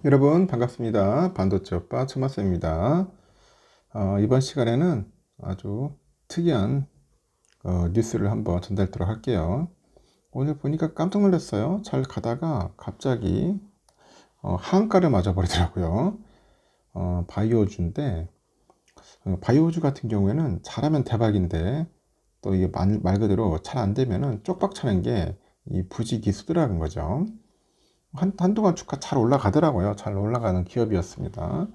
여러분 반갑습니다. 반도체 오빠 천마쌤입니다. 이번 시간에는 아주 특이한 뉴스를 한번 전달하도록 할게요. 오늘 보니까 깜짝 놀랐어요. 잘 가다가 갑자기 하한가를 맞아버리더라고요. 바이오주인데 바이오주 같은 경우에는 잘하면 대박인데 또 이게 말 그대로 잘 안 되면은 쪽박 차는 게 이 부지기수더라는 거죠. 한동안 주가 잘 올라가더라고요. 잘 올라가는 기업이었습니다.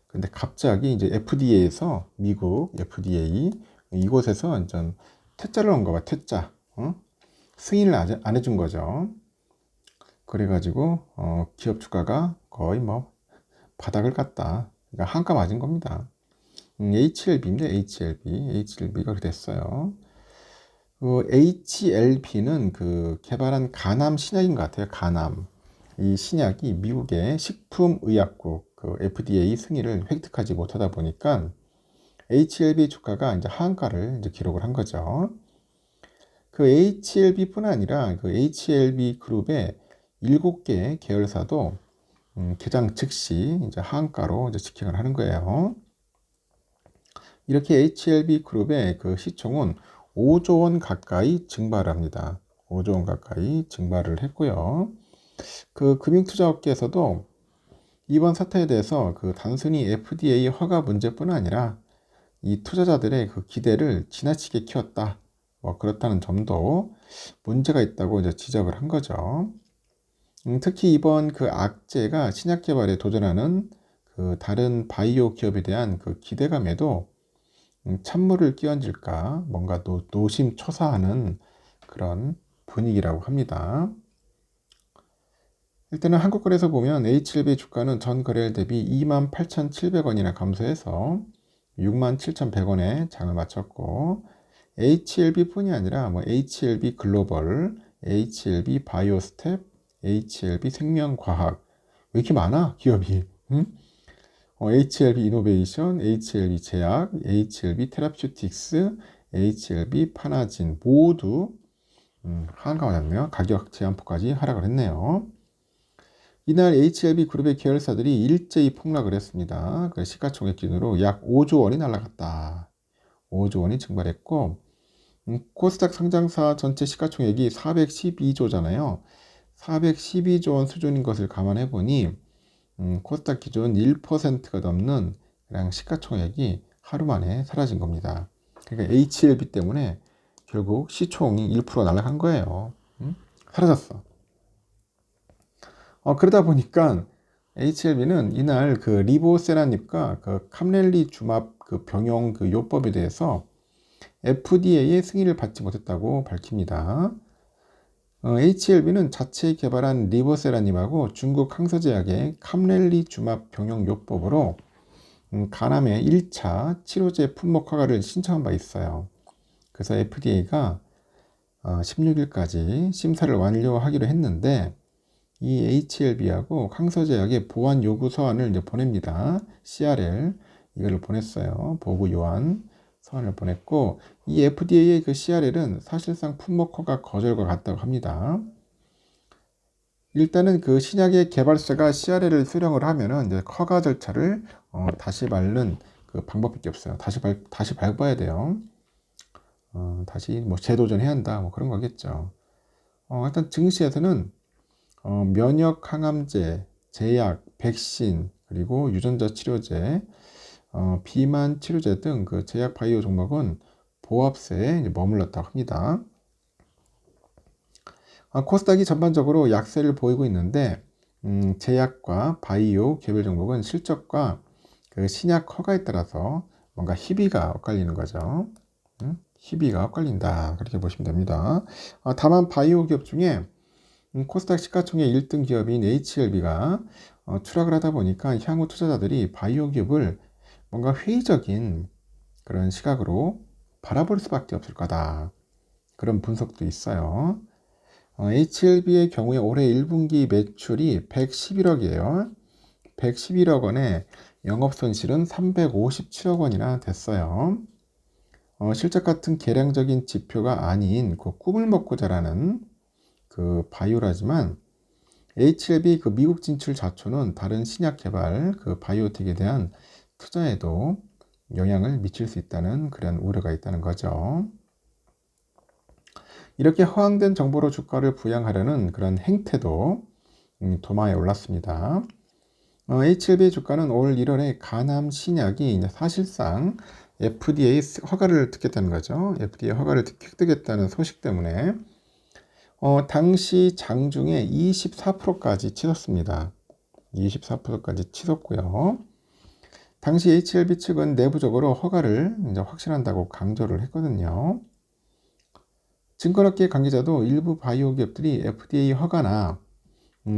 근데 갑자기 이제 FDA에서 미국 FDA 이곳에서 완전 퇴짜를 한 거야. 퇴짜. 승인을 안 해준 거죠. 그래가지고 기업 주가가 거의 뭐 바닥을 갔다. 그러니까 한가 맞은 겁니다. HLB인데 HLB가 그렇게 됐어요. 그 HLB는 그 개발한 가남 신약인 것 같아요. 가남. 이 신약이 미국의 식품의약국 그 FDA 승인을 획득하지 못하다 보니까 HLB 주가가 이제 하한가를 이제 기록을 한 거죠. 그 HLB뿐 아니라 그 HLB 그룹의 7개 계열사도 개장 즉시 이제 하한가로 이제 직행을 하는 거예요. 이렇게 HLB 그룹의 그 시총은 5조 원 가까이 증발을 합니다. 5조 원 가까이 증발을 했고요. 그 금융투자업계에서도 이번 사태에 대해서 그 단순히 FDA 허가 문제뿐 아니라 이 투자자들의 그 기대를 지나치게 키웠다. 뭐 그렇다는 점도 문제가 있다고 이제 지적을 한 거죠. 특히 이번 그 악재가 신약 개발에 도전하는 그 다른 바이오 기업에 대한 그 기대감에도 찬물을 끼얹을까 뭔가 노심초사하는 그런 분위기라고 합니다. 일단은 한국거래소 보면 H7B 주가는 전 거래일 대비 28,700원이나 감소해서 67,100원에 장을 마쳤고 HLB뿐이 아니라 뭐 HLB 글로벌, HLB 바이오스텝, HLB 생명과학 왜 이렇게 많아 기업이? 응? HLB 이노베이션, HLB 제약, HLB 테라퓨틱스, HLB 파나진 모두 하한가 맞았네요. 가격 제한폭까지 하락을 했네요. 이날 HLB 그룹의 계열사들이 일제히 폭락을 했습니다. 그 시가총액 기준으로 약 5조 원이 날아갔다. 5조 원이 증발했고 코스닥 상장사 전체 시가총액이 412조잖아요. 412조 원 수준인 것을 감안해 보니 코스닥 기준 1%가 넘는 그냥 시가총액이 하루 만에 사라진 겁니다. 그러니까 HLB 때문에 결국 시총이 1% 날아간 거예요. 사라졌어. 그러다 보니까 HLB는 이날 그 리보세라닙과 그 캄렐리 주맙 그 병용 그 요법에 대해서 FDA의 승인을 받지 못했다고 밝힙니다. HLB는 자체 개발한 리보세라님하고 중국 항서제약의 캄렐리 주맙 병용 요법으로 간암의 1차 치료제 품목 허가를 신청한 바 있어요. 그래서 FDA가 16일까지 심사를 완료하기로 했는데 이 HLB하고 항서제약의 보완 요구 서한을 이제 보냅니다. CRL 이거를 보냈어요. 보고 요한 서한을 보냈고 이 FDA의 그 CRL은 사실상 품목 허가 거절과 같다고 합니다. 일단은 그 신약의 개발사가 CRL을 수령을 하면은 이제 허가 절차를 다시 밟는 그 방법밖에 없어요. 다시 밟아야 돼요. 다시 뭐 재도전해야 한다. 뭐 그런 거겠죠. 일단 증시에서는 면역 항암제, 제약, 백신, 그리고 유전자 치료제, 비만 치료제 등 그 제약 바이오 종목은 보합세에 머물렀다고 합니다. 코스닥이 전반적으로 약세를 보이고 있는데 제약과 바이오 개별 종목은 실적과 그 신약 허가에 따라서 뭔가 희비가 엇갈리는 거죠. 희비가 엇갈린다 그렇게 보시면 됩니다. 다만 바이오 기업 중에 코스닥 시가총액 1등 기업인 HLB가 추락을 하다 보니까 향후 투자자들이 바이오 기업을 뭔가 회의적인 그런 시각으로 바라볼 수밖에 없을 거다. 그런 분석도 있어요. HLB의 경우에 올해 1분기 매출이 111억이에요. 111억 원에 영업손실은 357억 원이나 됐어요. 실적 같은 계량적인 지표가 아닌 그 꿈을 먹고 자라는 그 바이오라지만 HLB 그 미국 진출 자초는 다른 신약 개발 그 바이오텍에 대한 투자에도 영향을 미칠 수 있다는 그런 우려가 있다는 거죠. 이렇게 허황된 정보로 주가를 부양하려는 그런 행태도 도마에 올랐습니다. HLB 주가는 올 1월에 가남 신약이 이제 사실상 FDA 허가를 듣겠다는 거죠. FDA 허가를 획득했다는 소식 때문에 당시 장중에 24%까지 치솟습니다. 24%까지 치솟고요. 당시 HLB 측은 내부적으로 허가를 이제 확신한다고 강조를 했거든요. 증권업계 관계자도 일부 바이오 기업들이 FDA 허가나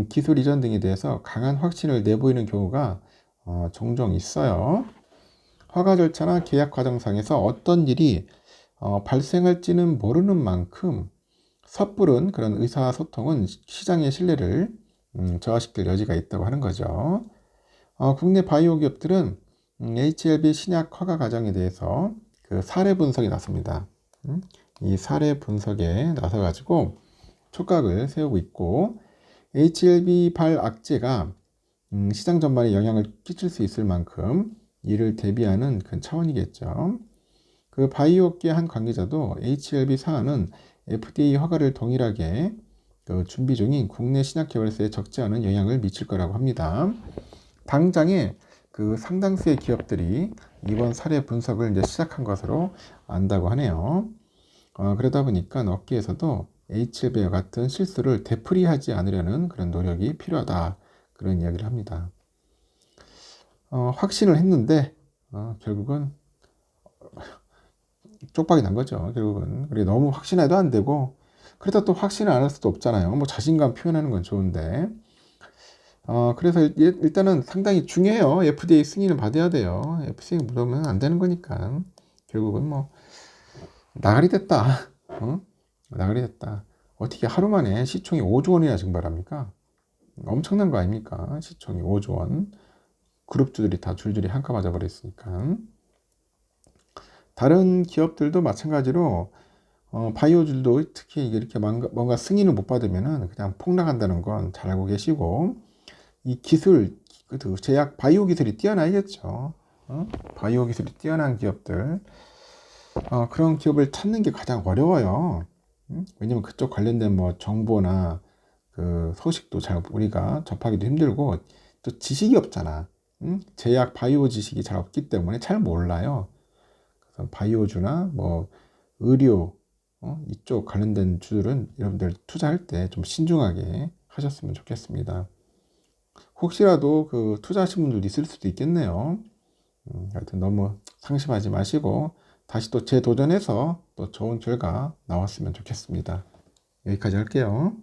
기술 이전 등에 대해서 강한 확신을 내보이는 경우가 종종 있어요. 허가 절차나 계약 과정상에서 어떤 일이 발생할지는 모르는 만큼 섣부른 그런 의사소통은 시장의 신뢰를 저하시킬 여지가 있다고 하는 거죠. 국내 바이오 기업들은 HLB 신약 허가 과정에 대해서 그 사례 분석이 났습니다. 이 사례 분석에 나서가지고 촉각을 세우고 있고 HLB 발악재가 시장 전반에 영향을 끼칠 수 있을 만큼 이를 대비하는 그 차원이겠죠. 그 바이오업계 한 관계자도 HLB 사안은 FDA 허가를 동일하게 그 준비 중인 국내 신약 개발사에 적지 않은 영향을 미칠 거라고 합니다. 당장에 그 상당수의 기업들이 이번 사례 분석을 이제 시작한 것으로 안다고 하네요. 그러다 보니까 업계에서도 HLB와 같은 실수를 되풀이하지 않으려는 그런 노력이 필요하다. 그런 이야기를 합니다. 확신을 했는데 결국은 쪽박이 난 거죠. 결국은. 그래 너무 확신해도 안 되고 그러다 또 확신을 안 할 수도 없잖아요. 뭐 자신감 표현하는 건 좋은데 그래서 일단은 상당히 중요해요. FDA 승인을 받아야 돼요. FDA 물으면 안 되는 거니까 결국은 뭐 나가리 됐다. 나가리 됐다. 어떻게 하루 만에 시총이 5조 원이나 증발합니까? 엄청난 거 아닙니까? 시총이 5조 원. 그룹주들이 다 줄줄이 한가 맞아버렸으니까. 다른 기업들도 마찬가지로 바이오주도 특히 이렇게 뭔가 승인을 못 받으면은 그냥 폭락한다는 건 잘 알고 계시고 이 기술, 그 제약 바이오 기술이 뛰어나야겠죠. 바이오 기술이 뛰어난 기업들 그런 기업을 찾는 게 가장 어려워요. 왜냐면 그쪽 관련된 뭐 정보나 그 소식도 잘 우리가 접하기도 힘들고 또 지식이 없잖아. 제약 바이오 지식이 잘 없기 때문에 잘 몰라요. 그래서 바이오주나 뭐 의료 이쪽 관련된 주들은 여러분들 투자할 때 좀 신중하게 하셨으면 좋겠습니다. 혹시라도 그 투자하신 분들도 있을 수도 있겠네요. 하여튼 너무 상심하지 마시고 다시 또 재도전해서 또 좋은 결과 나왔으면 좋겠습니다. 여기까지 할게요.